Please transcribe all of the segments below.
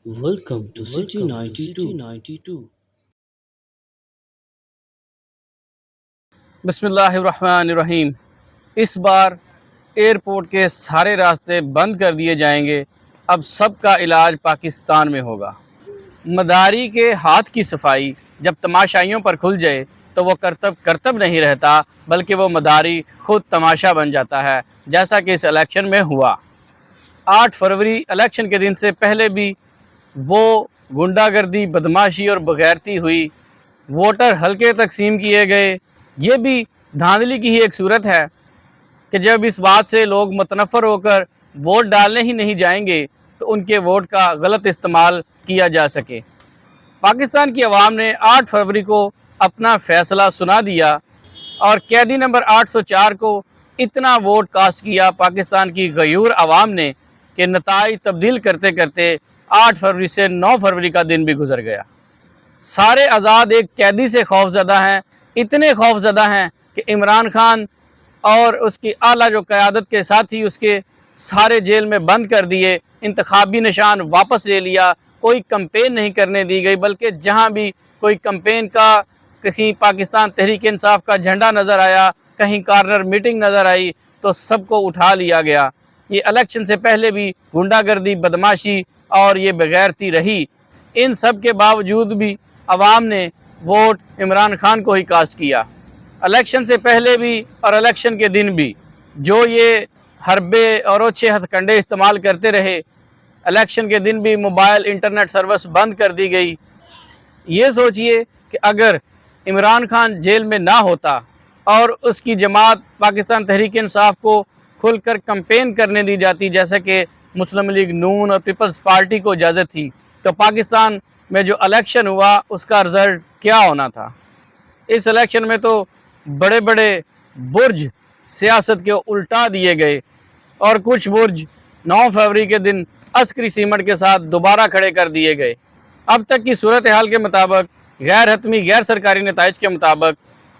Welcome to City 92. बिस्मिल्लाहिर्रहमानिर्रहीम। इस बार airport के सारे रास्ते बंद कर दिए जाएंगे। अब सबका इलाज पाकिस्तान में होगा। मदारी के हाथ की सफाई जब तमाशाइयों पर खुल जाए तो वो करतब नहीं रहता, बल्कि वो मदारी खुद तमाशा बन जाता है, जैसा कि इस इलेक्शन में हुआ। 8 फरवरी इलेक्शन के दिन से पहले भी वो गुंडागर्दी, बदमाशी और बगैरती हुई। वोटर हल्के तकसीम किए गए। ये भी धांधली की ही एक सूरत है कि जब इस बात से लोग मुतनफ़र होकर वोट डालने ही नहीं जाएंगे तो उनके वोट का गलत इस्तेमाल किया जा सके। पाकिस्तान की आवाम ने 8 फरवरी को अपना फ़ैसला सुना दिया और कैदी नंबर 804 को इतना वोट कास्ट किया पाकिस्तान की गयूर आवाम ने कि नताइज तब्दील करते करते 8 फरवरी से 9 फरवरी का दिन भी गुजर गया। सारे आज़ाद एक कैदी से खौफज़दा हैं, इतने खौफज़दा हैं कि इमरान खान और उसकी आला जो क़यादत के साथी उसके सारे जेल में बंद कर दिए, इंतखाबी निशान वापस ले लिया, कोई कैंपेन नहीं करने दी गई, बल्कि जहाँ भी कोई कैंपेन का कहीं पाकिस्तान तहरीक इंसाफ का झंडा नज़र आया, कहीं कॉर्नर मीटिंग नज़र आई तो सबको उठा लिया गया। ये इलेक्शन से पहले भी गुंडागर्दी, बदमाशी और ये बगैरती रही। इन सब के बावजूद भी आवाम ने वोट इमरान खान को ही कास्ट किया। इलेक्शन से पहले भी और इलेक्शन के दिन भी जो ये हरबे और ओछे हथकंडे इस्तेमाल करते रहे, इलेक्शन के दिन भी मोबाइल इंटरनेट सर्विस बंद कर दी गई। ये सोचिए कि अगर इमरान खान जेल में ना होता और उसकी जमात पाकिस्तान तहरीक इंसाफ को खुलकर कैंपेन करने दी जाती, जैसे कि मुस्लिम लीग नून और पीपल्स पार्टी को इजाज़त थी, तो पाकिस्तान में जो इलेक्शन हुआ उसका रिज़ल्ट क्या होना था। इस इलेक्शन में तो बड़े बड़े बुर्ज सियासत के उल्टा दिए गए और कुछ बुर्ज 9 फरवरी के दिन अस्करी सीमेंट के साथ दोबारा खड़े कर दिए गए। अब तक की सूरत हाल के मुताबिक, गैर हतमी गैर सरकारी नताइज के मुताबिक,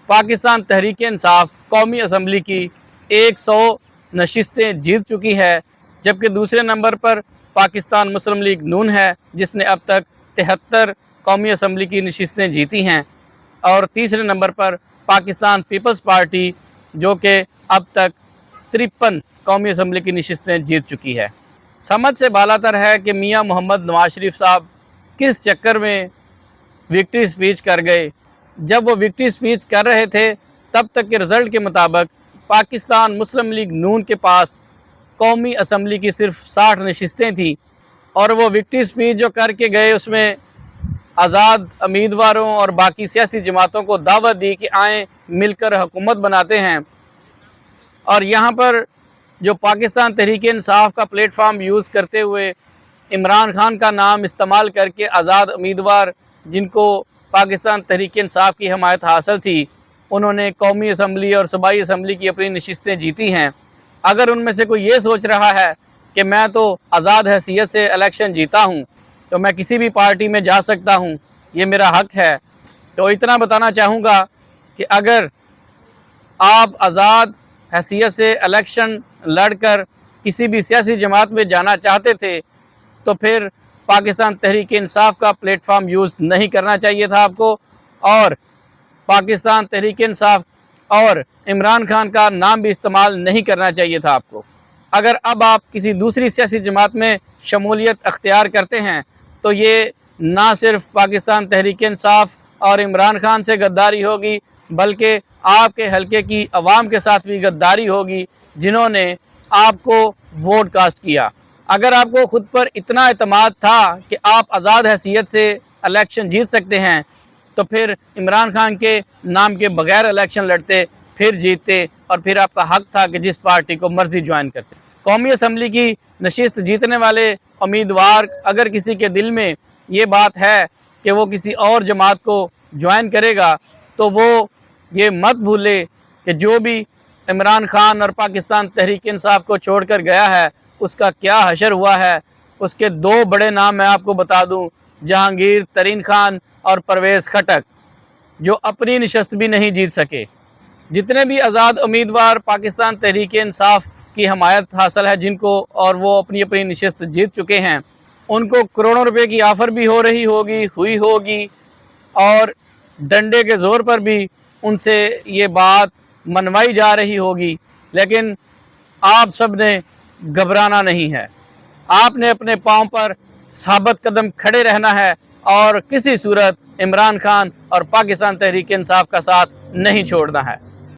पाकिस्तान तहरीक इंसाफ कौमी असम्बली की 100 नशिस्तें जीत चुकी है, जबकि दूसरे नंबर पर पाकिस्तान मुस्लिम लीग नून है जिसने अब तक 73 कौमी असम्बली की नशिस्तें जीती हैं, और तीसरे नंबर पर पाकिस्तान पीपल्स पार्टी जो कि अब तक 53 कौमी असम्बली की नशिस्तें जीत चुकी है। समझ से बालातर है कि मियां मोहम्मद नवाज शरीफ साहब किस चक्कर में विक्ट्री स्पीच कर गए। जब वो विक्ट्री स्पीच कर रहे थे तब तक के रिज़ल्ट के मुताबिक पाकिस्तान मुस्लिम लीग नून के पास कौमी असम्बली की सिर्फ 60 नशिस्तें थी, और वो विक्ट्री स्पीच जो करके गए उसमें आज़ाद उम्मीदवारों और बाकी सियासी जमातों को दावत दी कि आएँ मिलकर हुकूमत बनाते हैं। और यहाँ पर जो पाकिस्तान तहरीक इंसाफ का प्लेटफार्म यूज़ करते हुए इमरान खान का नाम इस्तेमाल करके आज़ाद उम्मीदवार जिनको पाकिस्तान तहरीक इंसाफ की हमायत हासिल थी, उन्होंने कौमी असम्बली और सूबाई असम्बली की अपनी नशिस्तें जीती हैं। अगर उनमें से कोई ये सोच रहा है कि मैं तो आज़ाद हैसियत से इलेक्शन जीता हूँ तो मैं किसी भी पार्टी में जा सकता हूँ, ये मेरा हक़ है, तो इतना बताना चाहूँगा कि अगर आप आज़ाद हैसियत से इलेक्शन लड़कर किसी भी सियासी जमात में जाना चाहते थे तो फिर पाकिस्तान तहरीक इंसाफ का प्लेटफार्म यूज़ नहीं करना चाहिए था आपको, और पाकिस्तान तहरीक इंसाफ और इमरान खान का नाम भी इस्तेमाल नहीं करना चाहिए था आपको। अगर अब आप किसी दूसरी सियासी जमात में शमूलियत अख्तियार करते हैं तो ये ना सिर्फ पाकिस्तान तहरीक इंसाफ और इमरान खान से गद्दारी होगी, बल्कि आपके हलके की आवाम के साथ भी गद्दारी होगी जिन्होंने आपको वोट कास्ट किया। अगर आपको खुद पर इतना एतमाद था कि आप आज़ाद हैसियत से इलेक्शन जीत सकते हैं तो फिर इमरान खान के नाम के बगैर इलेक्शन लड़ते, फिर जीतते, और फिर आपका हक़ था कि जिस पार्टी को मर्ज़ी ज्वाइन करते। कौमी असम्बली की नशिस्त जीतने वाले उम्मीदवार अगर किसी के दिल में ये बात है कि वो किसी और जमात को ज्वाइन करेगा तो वो ये मत भूले कि जो भी इमरान खान और पाकिस्तान तहरीक इंसाफ को छोड़कर गया है उसका क्या हशर हुआ है। उसके 2 बड़े नाम मैं आपको बता दूं, जहांगीर तरीन खान और परवेज़ खटक, जो अपनी नशस्त भी नहीं जीत सके। जितने भी आज़ाद उम्मीदवार पाकिस्तान तहरीक इंसाफ की हमायत हासिल है जिनको, और वो अपनी अपनी नशस्त जीत चुके हैं, ان کو کروڑوں روپے کی آفر بھی ہوئی ہوگی اور ڈنڈے کے زور پر بھی ان سے یہ بات منوائی جا رہی ہوگی، لیکن آپ سب نے گھبرانا نہیں ہے۔ آپ نے اپنے پاؤں پر ثابت قدم کھڑے رہنا ہے اور کسی صورت عمران خان اور پاکستان تحریک انصاف کا ساتھ نہیں چھوڑنا ہے۔